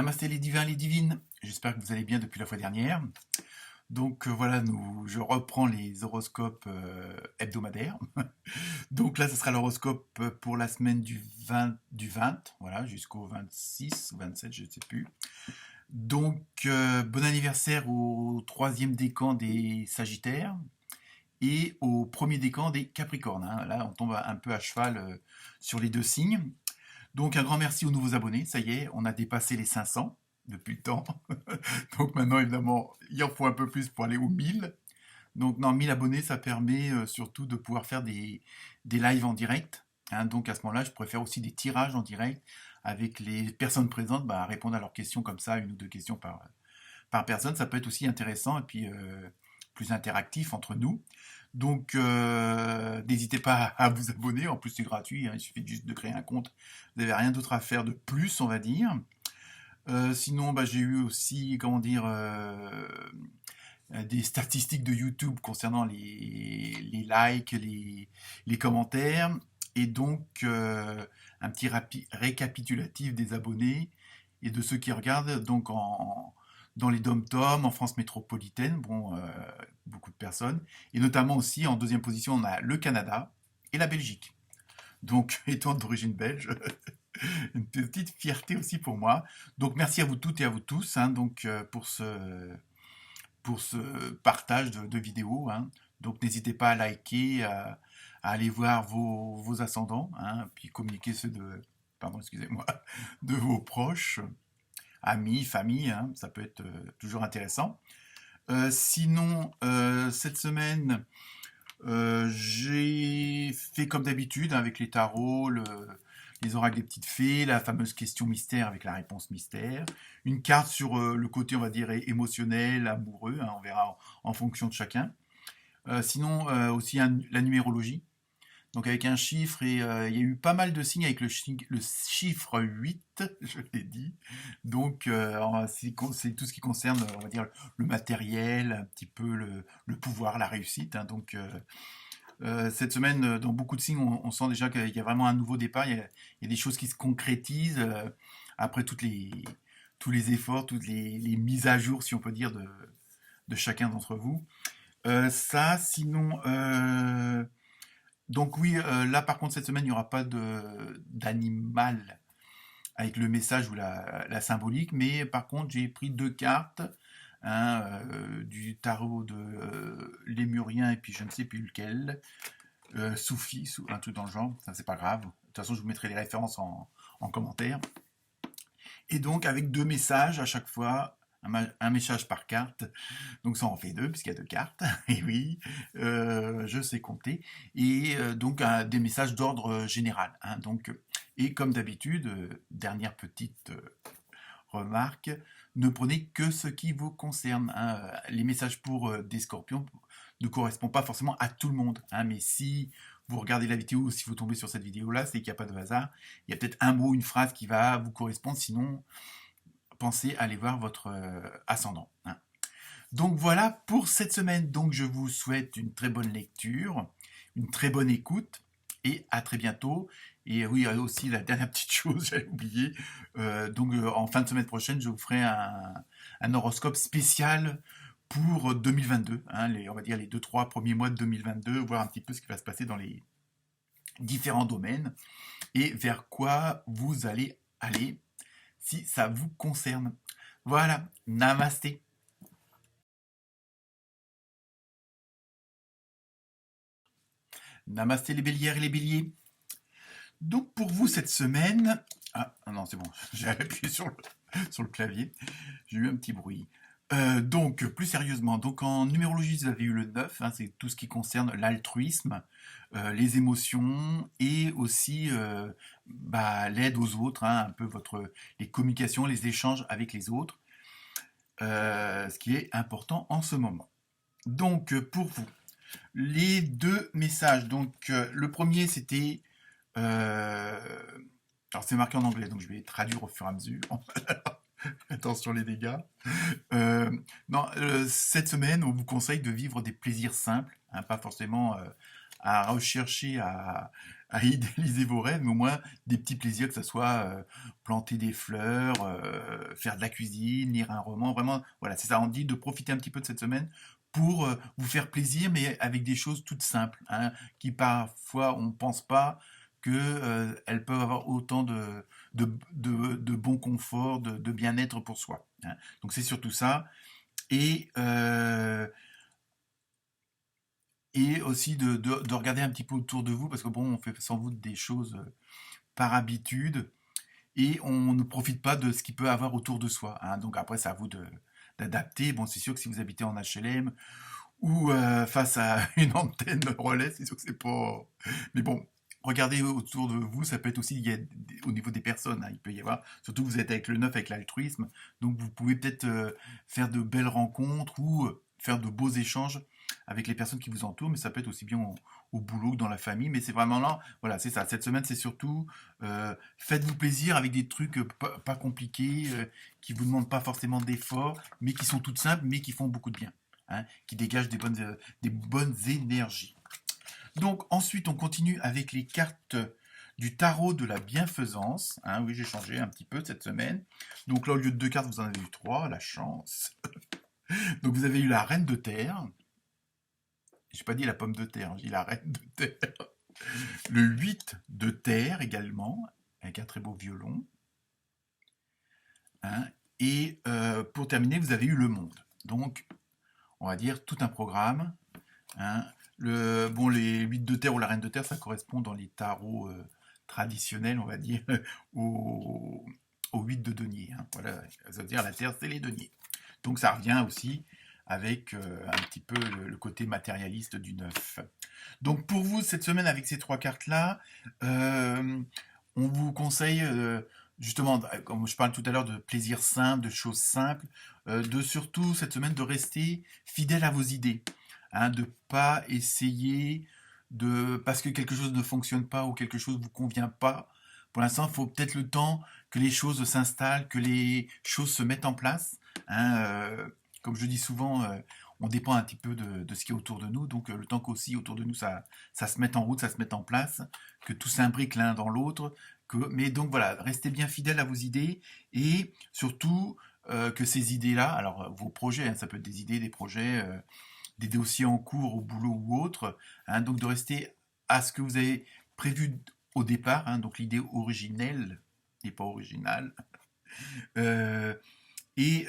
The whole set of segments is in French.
Namasté les divins, les divines. J'espère que vous allez bien depuis la fois dernière. Donc voilà, je reprends les horoscopes hebdomadaires. Donc là, ce sera l'horoscope pour la semaine du 20 voilà, jusqu'au 26 ou 27, je ne sais plus. Donc bon anniversaire au troisième décan des Sagittaires et au premier décan des Capricornes, hein. Là, on tombe un peu à cheval sur les deux signes. Donc un grand merci aux nouveaux abonnés, ça y est, on a dépassé les 500 depuis le temps. Donc maintenant, évidemment, il en faut un peu plus pour aller aux 1000. Donc non, 1000 abonnés, ça permet surtout de pouvoir faire des lives en direct, hein. Donc à ce moment-là, je pourrais faire aussi des tirages en direct avec les personnes présentes, bah, répondre à leurs questions comme ça, une ou deux questions par personne. Ça peut être aussi intéressant et puis plus interactif entre nous. Donc n'hésitez pas à vous abonner, en plus c'est gratuit, hein, il suffit juste de créer un compte, vous n'avez rien d'autre à faire de plus, on va dire. Sinon, bah, j'ai eu aussi, comment dire, des statistiques de YouTube concernant les likes, les commentaires, et donc un petit récapitulatif des abonnés et de ceux qui regardent donc dans les dom-toms, en France métropolitaine, bon, beaucoup de personnes, et notamment aussi en deuxième position, on a le Canada et la Belgique. Donc, étant d'origine belge, une petite fierté aussi pour moi. Donc, merci à vous toutes et à vous tous, hein, donc, pour ce partage de vidéos, hein. Donc, n'hésitez pas à liker, à aller voir vos ascendants, hein, puis communiquer ceux pardon, excusez-moi, de vos proches, amis, famille, hein, ça peut être toujours intéressant. Sinon, cette semaine, j'ai fait comme d'habitude hein, avec les tarots, les oracles des petites fées, la fameuse question mystère avec la réponse mystère, une carte sur le côté, on va dire, émotionnel, amoureux, hein, on verra en fonction de chacun. Sinon, aussi la numérologie, donc avec un chiffre, et il y a eu pas mal de signes avec le chiffre 8, je l'ai dit. Donc c'est tout ce qui concerne, on va dire, le matériel, un petit peu le pouvoir, la réussite, hein. Donc cette semaine, dans beaucoup de signes, on sent déjà qu'il y a vraiment un nouveau départ, il y a des choses qui se concrétisent après tous les efforts, toutes les mises à jour, si on peut dire, de chacun d'entre vous. Ça, sinon, donc oui, là par contre cette semaine il n'y aura pas d'animal avec le message ou la symbolique, mais par contre j'ai pris deux cartes, hein, du tarot de Lémurien et puis je ne sais plus lequel, Soufi, un truc dans le genre, ça c'est pas grave. De toute façon je vous mettrai les références en commentaire. Et donc avec deux messages à chaque fois, un message par carte, donc ça en fait deux puisqu'il y a deux cartes, et oui, je sais compter, et donc des messages d'ordre général, hein, donc, et comme d'habitude, dernière petite remarque, ne prenez que ce qui vous concerne, hein. Les messages pour des scorpions ne correspondent pas forcément à tout le monde, hein, mais si vous regardez la vidéo, si vous tombez sur cette vidéo-là, c'est qu'il n'y a pas de hasard, il y a peut-être un mot, une phrase qui va vous correspondre, sinon pensez à aller voir votre ascendant, hein. Donc voilà pour cette semaine. Donc je vous souhaite une très bonne lecture, une très bonne écoute et à très bientôt. Et oui, aussi la dernière petite chose, j'avais oublié. Donc en fin de semaine prochaine, je vous ferai un horoscope spécial pour 2022, hein, on va dire les 2-3 premiers mois de 2022, voir un petit peu ce qui va se passer dans les différents domaines et vers quoi vous allez aller si ça vous concerne. Voilà, namasté. Namasté les bélières et les béliers. Donc pour vous cette semaine... Ah non, c'est bon, j'ai appuyé sur le clavier, j'ai eu un petit bruit. Donc, plus sérieusement, donc en numérologie, vous avez eu le 9, hein, c'est tout ce qui concerne l'altruisme, les émotions et aussi bah, l'aide aux autres, hein, un peu les communications, les échanges avec les autres, ce qui est important en ce moment. Donc, pour vous, les deux messages. Donc, le premier, c'était... euh, alors, c'est marqué en anglais, donc je vais traduire au fur et à mesure. Attention les dégâts. Euh, non, cette semaine, on vous conseille de vivre des plaisirs simples, hein, pas forcément à rechercher à idéaliser vos rêves, mais au moins des petits plaisirs, que ce soit planter des fleurs, faire de la cuisine, lire un roman. Vraiment, voilà, c'est ça. On dit de profiter un petit peu de cette semaine pour vous faire plaisir, mais avec des choses toutes simples, hein, qui parfois on ne pense pas que elles peuvent avoir autant de bon confort, de bien-être pour soi, hein. Donc c'est surtout ça. Et, et aussi de regarder un petit peu autour de vous, parce que bon, on fait sans doute des choses par habitude, et on ne profite pas de ce qu'il peut avoir autour de soi, hein. Donc après, c'est à vous d'adapter. Bon, c'est sûr que si vous habitez en HLM ou face à une antenne relais, c'est sûr que c'est pas. Mais bon, regardez autour de vous, ça peut être aussi au niveau des personnes, hein. Il peut y avoir, surtout que vous êtes avec le neuf, avec l'altruisme, donc vous pouvez peut-être faire de belles rencontres ou faire de beaux échanges avec les personnes qui vous entourent, mais ça peut être aussi bien au boulot que dans la famille. Mais c'est vraiment là, voilà, c'est ça. Cette semaine, c'est surtout faites-vous plaisir avec des trucs pas compliqués, qui vous demandent pas forcément d'efforts, mais qui sont toutes simples, mais qui font beaucoup de bien, hein, qui dégagent des bonnes énergies. Donc ensuite, on continue avec les cartes du tarot de la bienfaisance, hein. Oui, j'ai changé un petit peu cette semaine. Donc là, au lieu de 2 cartes, vous en avez eu 3, la chance. Donc vous avez eu la reine de terre. J'ai pas dit la pomme de terre, j'ai dit la reine de terre. Le 8 de terre également, avec un très beau violon, hein. Et pour terminer, vous avez eu le monde. Donc, on va dire tout un programme, hein. Bon, les 8 de terre ou la reine de terre, ça correspond dans les tarots traditionnels, on va dire, au, au 8 de denier, hein. Voilà, ça veut dire la terre, c'est les deniers. Donc ça revient aussi avec un petit peu le côté matérialiste du neuf. Donc pour vous, cette semaine, avec ces 3 cartes-là, on vous conseille, justement, comme je parle tout à l'heure de plaisir simple, de choses simples, de surtout cette semaine de rester fidèle à vos idées, hein, de pas essayer parce que quelque chose ne fonctionne pas ou quelque chose ne vous convient pas. Pour l'instant, il faut peut-être le temps que les choses s'installent, que les choses se mettent en place, hein. Comme je dis souvent, on dépend un petit peu de ce qui est autour de nous. Donc le temps qu'aussi autour de nous, ça se mette en route, ça se mette en place, que tout s'imbrique l'un dans l'autre. Mais donc voilà, restez bien fidèle à vos idées et surtout que ces idées-là, alors vos projets, hein, ça peut être des idées, des projets, des dossiers en cours au boulot ou autre, hein, donc de rester à ce que vous avez prévu au départ, hein, donc l'idée originelle n'est pas originale. Euh, et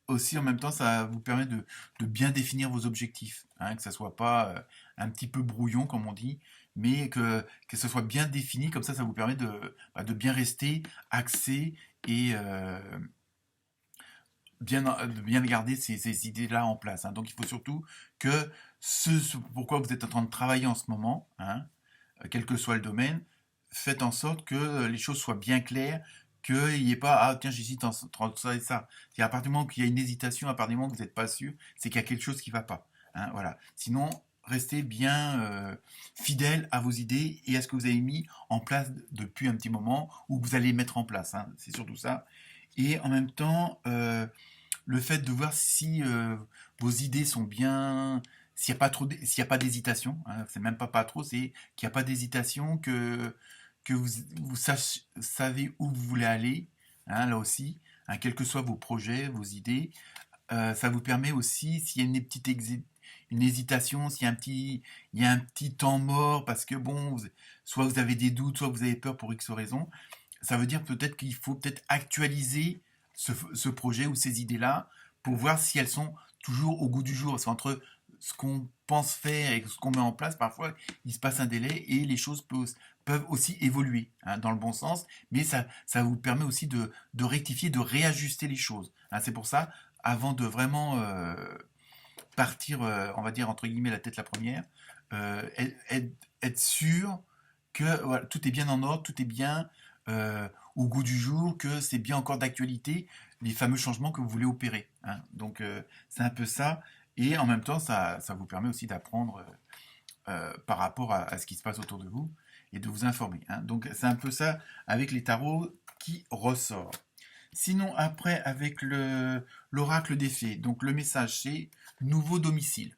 aussi en même temps, ça vous permet de bien définir vos objectifs, hein, que ça soit pas un petit peu brouillon comme on dit, mais que ce soit bien défini, comme ça vous permet de bien rester axé et de bien garder ces idées-là en place, hein. Donc il faut surtout que ce pourquoi vous êtes en train de travailler en ce moment, hein, quel que soit le domaine, faites en sorte que les choses soient bien claires, qu'il n'y ait pas ah tiens j'hésite entre ça et ça. C'est à partir du moment qu'il y a une hésitation, à partir du moment que vous n'êtes pas sûr, c'est qu'il y a quelque chose qui ne va pas, hein, voilà. Sinon, restez bien fidèle à vos idées et à ce que vous avez mis en place depuis un petit moment ou que vous allez mettre en place, hein. C'est surtout ça. Et en même temps, le fait de voir si vos idées sont bien, s'il n'y a pas trop, s'il y a pas d'hésitation, hein, c'est même pas trop, c'est qu'il n'y a pas d'hésitation, que vous savez où vous voulez aller, hein, là aussi, hein, quels que soient vos projets, vos idées, ça vous permet aussi, s'il y a une hésitation, il y a un petit temps mort parce que bon, soit vous avez des doutes, soit vous avez peur pour X raison, ça veut dire peut-être qu'il faut peut-être actualiser ce projet ou ces idées-là pour voir si elles sont toujours au goût du jour. Parce qu'entre ce qu'on pense faire et ce qu'on met en place, parfois il se passe un délai et les choses peuvent aussi évoluer, hein, dans le bon sens, mais ça vous permet aussi de rectifier, de réajuster les choses, hein. C'est pour ça, avant de vraiment partir, on va dire entre guillemets la tête la première, être sûr que voilà, tout est bien en ordre, tout est bien au goût du jour, que c'est bien encore d'actualité, les fameux changements que vous voulez opérer, hein. Donc c'est un peu ça, et en même temps ça vous permet aussi d'apprendre par rapport à ce qui se passe autour de vous et de vous informer, hein. Donc c'est un peu ça avec les tarots qui ressort. Sinon après avec l'oracle des fées, donc le message c'est nouveau domicile.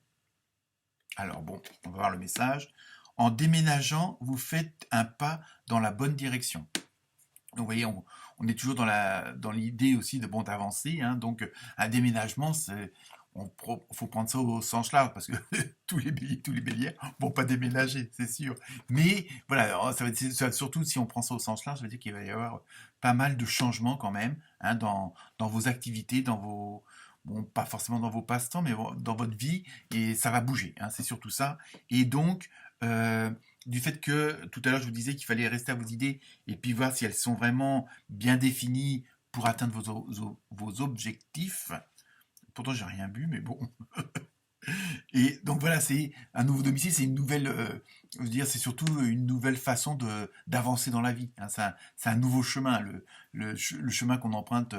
Alors bon, on va voir le message. En déménageant, vous faites un pas dans la bonne direction. Donc, vous voyez, on est toujours dans l'idée aussi de bon d'avancer, hein. Donc, un déménagement, faut prendre ça au sens large parce que tous les béliers vont pas déménager, c'est sûr. Mais voilà, surtout si on prend ça au sens large, ça veut dire qu'il va y avoir pas mal de changements quand même, hein, dans vos activités, bon, pas forcément dans vos passe-temps, mais dans votre vie, et ça va bouger, hein, c'est surtout ça. Et donc, euh, du fait que tout à l'heure je vous disais qu'il fallait rester à vos idées et puis voir si elles sont vraiment bien définies pour atteindre vos objectifs. Pourtant, j'ai rien bu, mais bon. Et donc voilà, c'est un nouveau domicile, c'est une nouvelle, je veux dire, c'est surtout une nouvelle façon d'avancer dans la vie, hein. C'est un nouveau chemin, le chemin qu'on emprunte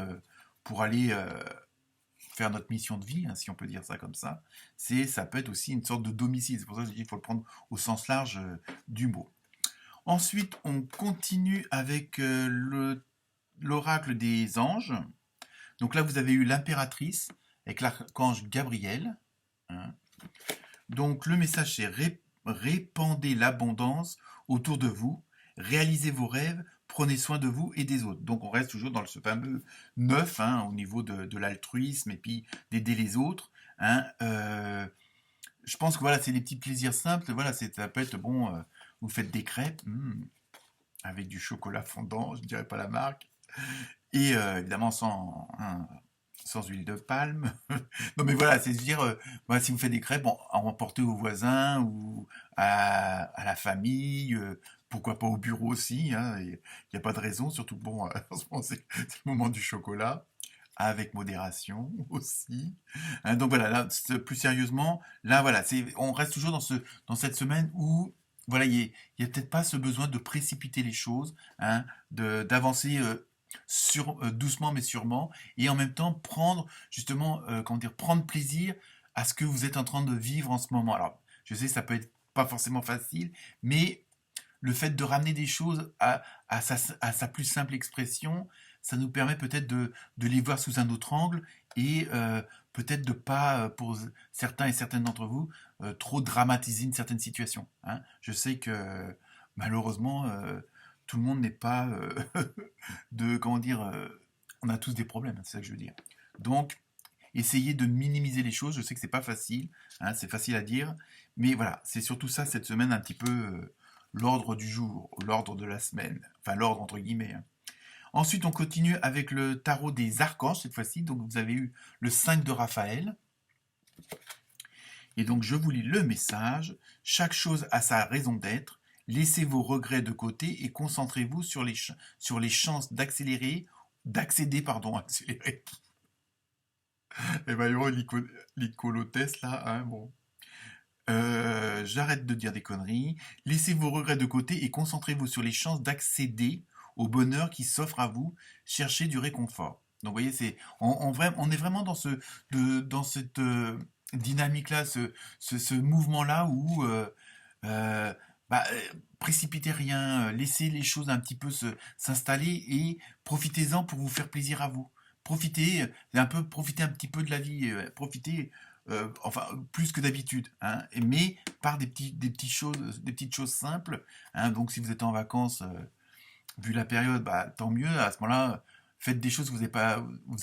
pour aller faire notre mission de vie, hein, si on peut dire ça comme ça. Ça peut être aussi une sorte de domicile. C'est pour ça que je dis qu'il faut le prendre au sens large du mot. Ensuite, on continue avec l'oracle des anges. Donc là, vous avez eu l'impératrice avec l'archange Gabriel, hein. Donc le message, c'est répandez l'abondance autour de vous, réalisez vos rêves, prenez soin de vous et des autres. Donc on reste toujours dans ce fameux 9, hein, au niveau de l'altruisme et puis d'aider les autres, hein. Je pense que voilà, c'est des petits plaisirs simples. Voilà, ça peut être bon, vous faites des crêpes avec du chocolat fondant, je ne dirais pas la marque, et évidemment sans huile de palme. Non mais voilà, c'est dire, voilà, si vous faites des crêpes, bon, à emporter aux voisins ou à la famille, pourquoi pas au bureau aussi, hein, il n'y a pas de raison, surtout que bon, en ce moment c'est le moment du chocolat, avec modération aussi, hein. Donc voilà, là, plus sérieusement, là voilà, on reste toujours dans cette semaine où voilà, il y a peut-être pas ce besoin de précipiter les choses, hein, d'avancer doucement mais sûrement, et en même temps prendre justement, comment dire, prendre plaisir à ce que vous êtes en train de vivre en ce moment. Alors, je sais, ça peut être pas forcément facile, mais le fait de ramener des choses à sa plus simple expression, ça nous permet peut-être de les voir sous un autre angle et peut-être de pas, pour certains et certaines d'entre vous, trop dramatiser une certaine situation, hein. Je sais que malheureusement, tout le monde n'est pas comment dire, on a tous des problèmes, c'est ça que je veux dire. Donc, essayez de minimiser les choses. Je sais que c'est pas facile, hein, c'est facile à dire, mais voilà, c'est surtout ça cette semaine un petit peu l'ordre du jour, l'ordre de la semaine, enfin l'ordre entre guillemets, hein. Ensuite, on continue avec le tarot des archanges cette fois-ci. Donc, vous avez eu le 5 de Raphaël. Et donc, je vous lis le message. Chaque chose a sa raison d'être. Laissez vos regrets de côté et concentrez-vous sur les chances d'accéder, pardon, accélérer. Et ben, l'icolotest là, hein, bon. J'arrête de dire des conneries. Laissez vos regrets de côté et concentrez-vous sur les chances d'accéder au bonheur qui s'offre à vous. Cherchez du réconfort. Donc, vous voyez, on est vraiment dans cette dynamique-là, ce mouvement-là où euh, bah, précipitez rien, laissez les choses un petit peu s'installer et profitez-en pour vous faire plaisir à vous. Profitez un petit peu de la vie, profitez enfin plus que d'habitude, hein, mais par des petites choses simples, hein. Donc si vous êtes en vacances, vu la période, bah, tant mieux. À ce moment-là, faites des choses que vous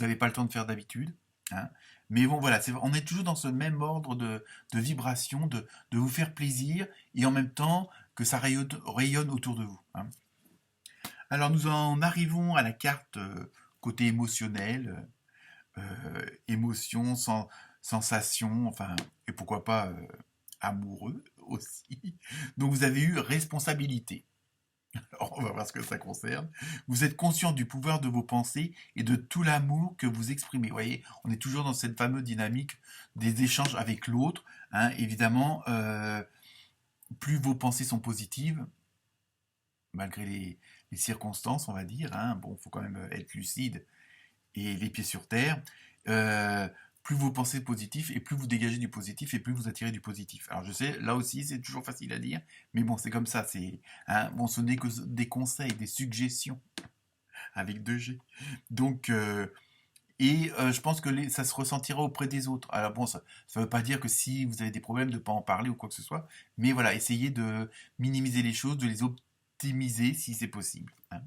avez pas le temps de faire d'habitude, hein. Mais bon, voilà, on est toujours dans ce même ordre de vibration, de vous faire plaisir et en même temps que ça rayonne autour de vous, hein. Alors nous en arrivons à la carte côté émotionnel, émotion, sensation, enfin, et pourquoi pas amoureux aussi. Donc vous avez eu responsabilité. Alors on va voir ce que ça concerne. Vous êtes conscient du pouvoir de vos pensées et de tout l'amour que vous exprimez. Vous voyez, on est toujours dans cette fameuse dynamique des échanges avec l'autre, hein. Évidemment, plus vos pensées sont positives, malgré les circonstances, on va dire, hein. Bon, il faut quand même être lucide et les pieds sur terre. Euh, Plus vous pensez positif et plus vous dégagez du positif et plus vous attirez du positif. Alors je sais, là aussi c'est toujours facile à dire, mais bon c'est comme ça, bon, ce n'est que des conseils, des suggestions avec 2G. Donc Et je pense que ça se ressentira auprès des autres. Alors bon, ça ne veut pas dire que si vous avez des problèmes de ne pas en parler ou quoi que ce soit, mais voilà, essayez de minimiser les choses, de les optimiser si c'est possible, hein.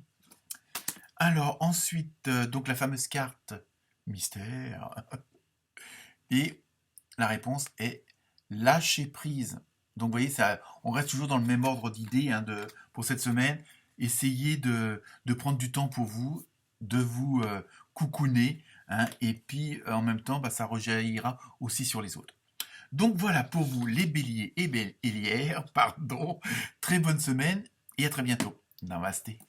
Alors ensuite, donc la fameuse carte mystère, et la réponse est lâcher prise. Donc vous voyez, ça, on reste toujours dans le même ordre d'idées, hein, pour cette semaine. Essayez de prendre du temps pour vous, de vous coucouner, hein, et puis en même temps, bah, ça rejaillira aussi sur les autres. Donc voilà pour vous les béliers et bélières, pardon. Très bonne semaine et à très bientôt. Namasté.